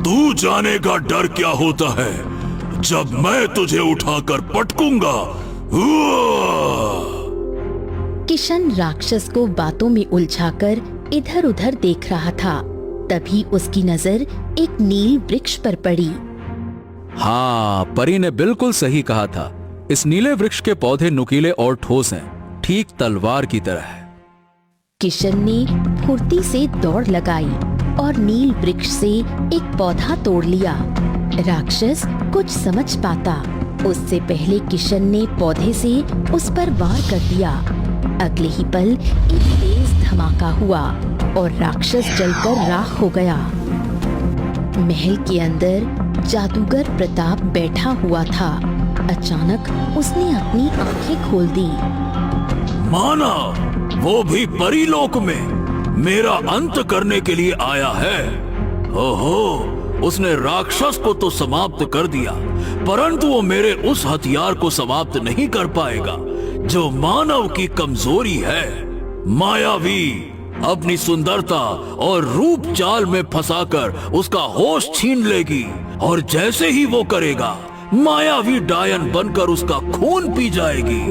तू जानेगा डर क्या होता है जब मैं तुझे उठाकर पटकूंगा। किशन राक्षस को बातों में उलझाकर इधर उधर देख रहा था। तभी उसकी नजर एक नील वृक्ष पर पड़ी। हाँ, परी ने बिल्कुल सही कहा था। इस नीले वृक्ष के पौधे नुकीले और ठोस हैं, ठीक तलवार की तरह। किशन ने फुर्ती से दौड़ लगाई और नील वृक्ष से एक पौधा तोड़ लिया। राक्षस कुछ समझ पाता उससे पहले किशन ने पौधे से उस पर वार कर दिया। अगले ही पल एक तेज धमाका हुआ और राक्षस जलकर राख हो गया। महल के अंदर जादूगर प्रताप बैठा हुआ था। अचानक उसने अपनी आंखें खोल दी। माना वो भी परीलोक में मेरा अंत करने के लिए आया है। ओहो, उसने राक्षस को तो समाप्त कर दिया, परंतु वो मेरे उस हथियार को समाप्त नहीं कर पाएगा जो मानव की कमजोरी है। मायावी अपनी सुंदरता और रूप चाल में फंसाकर उसका होश छीन लेगी और जैसे ही वो करेगा मायावी डायन बनकर उसका खून पी जाएगी।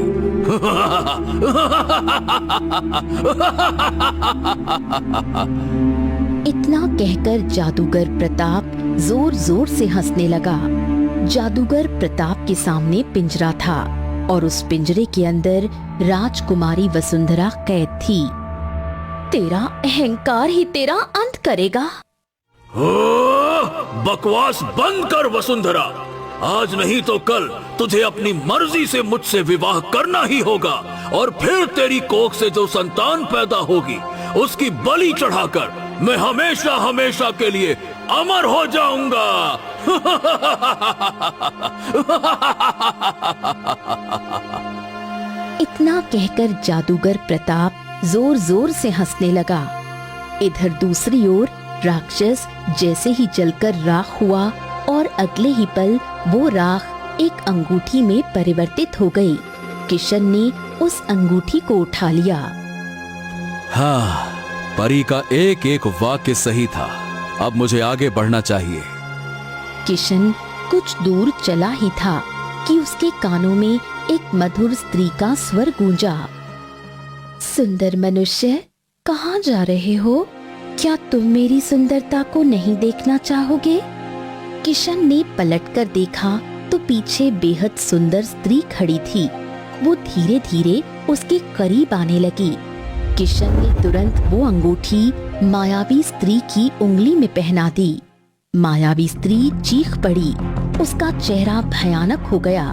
इतना कहकर जादूगर प्रताप जोर जोर से हंसने लगा। जादूगर प्रताप के सामने पिंजरा था और उस पिंजरे के अंदर राजकुमारी वसुंधरा कैद थी। तेरा अहंकार ही तेरा अंत करेगा। बकवास बंद कर वसुंधरा। आज नहीं तो कल तुझे अपनी मर्जी से मुझसे विवाह करना ही होगा और फिर तेरी कोख से जो संतान पैदा होगी उसकी बलि चढ़ाकर मैं हमेशा हमेशा के लिए अमर हो जाऊंगा। इतना कहकर जादूगर प्रताप जोर जोर से हंसने लगा। इधर दूसरी ओर राक्षस जैसे ही जलकर राख हुआ और अगले ही पल वो राख एक अंगूठी में परिवर्तित हो गई। किशन ने उस अंगूठी को उठा लिया। हाँ, परी का एक एक वाक्य सही था। अब मुझे आगे बढ़ना चाहिए। किशन कुछ दूर चला ही था कि उसके कानों में एक मधुर स्त्री का स्वर गूंजा। सुंदर मनुष्य, कहाँ जा रहे हो? क्या तुम मेरी सुंदरता को नहीं देखना चाहोगे? किशन ने पलटकर देखा तो पीछे बेहद सुंदर स्त्री खड़ी थी। वो धीरे धीरे उसके करीब आने लगी। किशन ने तुरंत वो अंगूठी मायावी स्त्री की उंगली में पहना दी। मायावी स्त्री चीख पड़ी। उसका चेहरा भयानक हो गया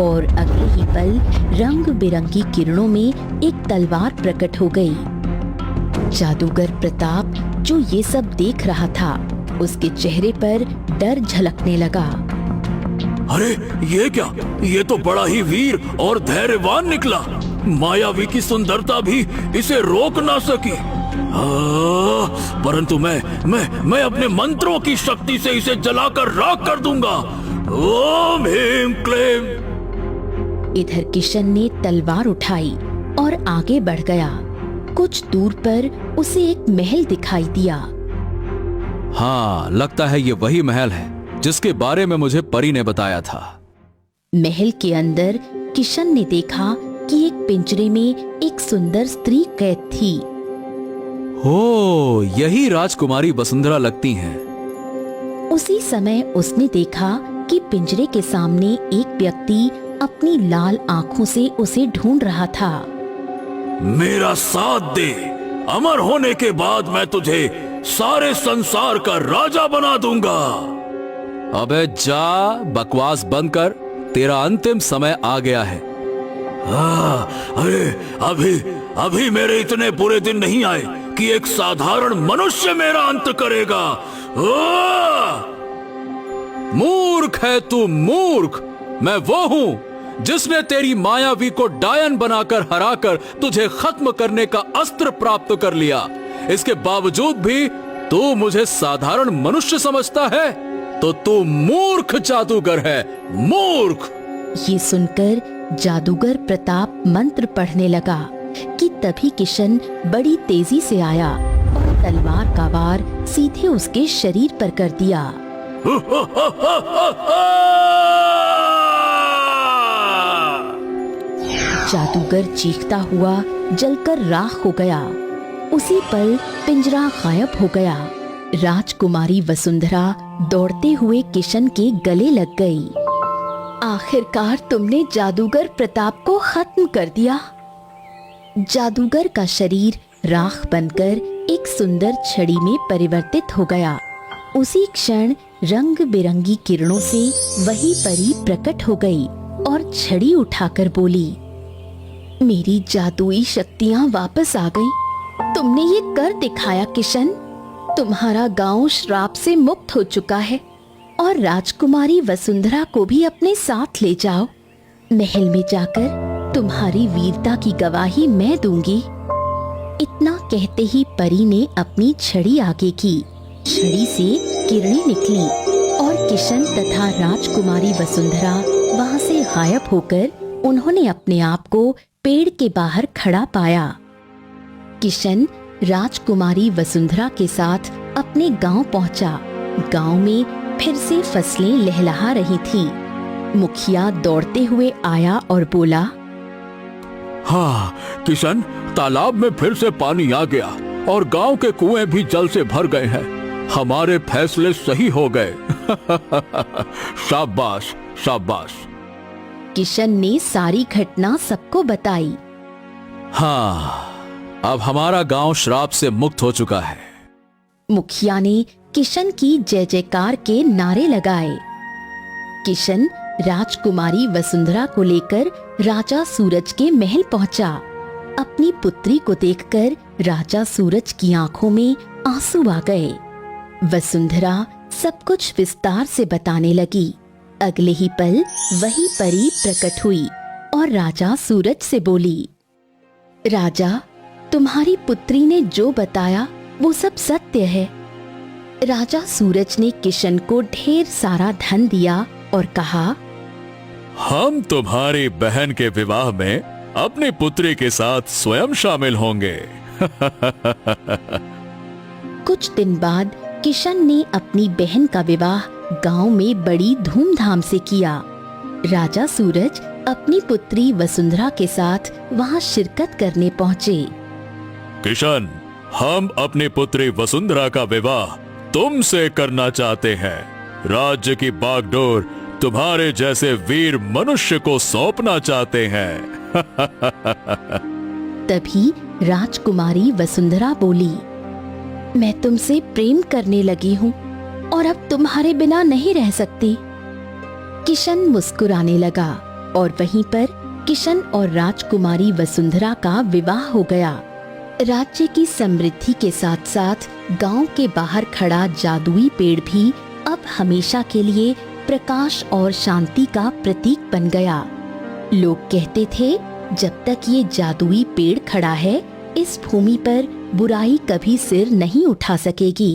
और अगले ही पल रंग बिरंगी किरणों में एक तलवार प्रकट हो गई। जादूगर प्रताप जो ये सब देख रहा था, उसके चेहरे पर डर झलकने लगा। अरे ये क्या? ये तो बड़ा ही वीर और धैर्यवान निकला। मायावी की सुंदरता भी इसे रोक ना सकी। परंतु मैं अपने मंत्रों की शक्ति से इसे जलाकर राख कर दूंगा। ओम ह्रीं क्लीं। इधर किशन ने तलवार उठाई और आगे बढ़ गया। कुछ दूर पर उसे एक महल दिखाई दिया। हाँ, लगता है ये वही महल है जिसके बारे में मुझे परी ने बताया था। महल के अंदर किशन ने देखा कि एक पिंजरे में एक सुंदर स्त्री कैद थी। हो, यही राजकुमारी वसुंधरा लगती हैं। उसी समय उसने देखा कि पिंजरे के सामने एक व्यक्ति अपनी लाल आंखों से उसे ढूंढ रहा था। मेरा साथ दे, अमर होने के बाद मैं तुझे सारे संसार का राजा बना दूंगा। अबे जा, बकवास बंद कर, तेरा अंतिम समय आ गया है। अरे अभी मेरे इतने बुरे दिन नहीं आए कि एक साधारण मनुष्य मेरा अंत करेगा। मूर्ख है तू, मूर्ख। मैं वो हूं जिसने तेरी मायावी को डायन बनाकर हराकर तुझे खत्म करने का अस्त्र प्राप्त कर लिया। इसके बावजूद भी तू मुझे साधारण मनुष्य समझता है, तो तू मूर्ख जादूगर है, मूर्ख। ये सुनकर जादूगर प्रताप मंत्र पढ़ने लगा कि तभी किशन बड़ी तेजी से आया और तलवार का वार सीधे उसके शरीर पर कर दिया। जादूगर चीखता हुआ जलकर राख हो गया। उसी पल पिंजरा गायब हो गया। राजकुमारी वसुंधरा दौड़ते हुए किशन के गले लग गई। आखिरकार तुमने जादूगर प्रताप को खत्म कर दिया। जादूगर का शरीर राख बनकर एक सुंदर छड़ी में परिवर्तित हो गया। उसी क्षण रंग बिरंगी किरणों से वही परी प्रकट हो गई और छड़ी उठाकर बोली, मेरी जादुई शक्तियां वापस आ गईं। तुमने ये कर दिखाया किशन। तुम्हारा गांव श्राप से मुक्त हो चुका है और राजकुमारी वसुंधरा को भी अपने साथ ले जाओ। महल में जाकर तुम्हारी वीरता की गवाही मैं दूंगी। इतना कहते ही परी ने अपनी छड़ी आगे की। छड़ी से किरणें निकली और किशन तथा राजकुमारी वसुंधरा वहां से गायब होकर उन्होंने अपने आप को पेड़ के बाहर खड़ा पाया। किशन राजकुमारी वसुंधरा के साथ अपने गांव पहुंचा। गांव में फिर से फसलें लहलहा रही थीं। मुखिया दौड़ते हुए आया और बोला, हाँ किशन, तालाब में फिर से पानी आ गया और गांव के कुएं भी जल से भर गए हैं। हमारे फैसले सही हो गए। शाबाश शाबाश। किशन ने सारी घटना सबको बताई। हाँ, अब हमारा गांव श्राप से मुक्त हो चुका है। मुखिया ने किशन की जय जयकार के नारे लगाए। किशन राजकुमारी वसुंधरा को लेकर राजा सूरज के महल पहुंचा। अपनी पुत्री को देखकर राजा सूरज की आंखों में आंसू आ गए। वसुंधरा सब कुछ विस्तार से बताने लगी। अगले ही पल वही परी प्रकट हुई और राजा सूरज से बोली, राजा, तुम्हारी पुत्री ने जो बताया वो सब सत्य है। राजा सूरज ने किशन को ढेर सारा धन दिया और कहा, हम तुम्हारी बहन के विवाह में अपनी पुत्री के साथ स्वयं शामिल होंगे। कुछ दिन बाद किशन ने अपनी बहन का विवाह गांव में बड़ी धूमधाम से किया। राजा सूरज अपनी पुत्री वसुंधरा के साथ वहां शिरकत करने पहुंचे। किशन, हम अपनी पुत्री वसुंधरा का विवाह तुमसे करना चाहते हैं। राज्य की बागडोर तुम्हारे जैसे वीर मनुष्य को सौंपना चाहते हैं। तभी राजकुमारी वसुंधरा बोली, मैं तुमसे प्रेम करने लगी हूँ और अब तुम्हारे बिना नहीं रह सकती। किशन मुस्कुराने लगा और वहीं पर किशन और राजकुमारी वसुंधरा का विवाह हो गया। राज्य की समृद्धि के साथ साथ गांव के बाहर खड़ा जादुई पेड़ भी अब हमेशा के लिए प्रकाश और शांति का प्रतीक बन गया। लोग कहते थे, जब तक ये जादुई पेड़ खड़ा है, इस भूमि पर बुराई कभी सिर नहीं उठा सकेगी।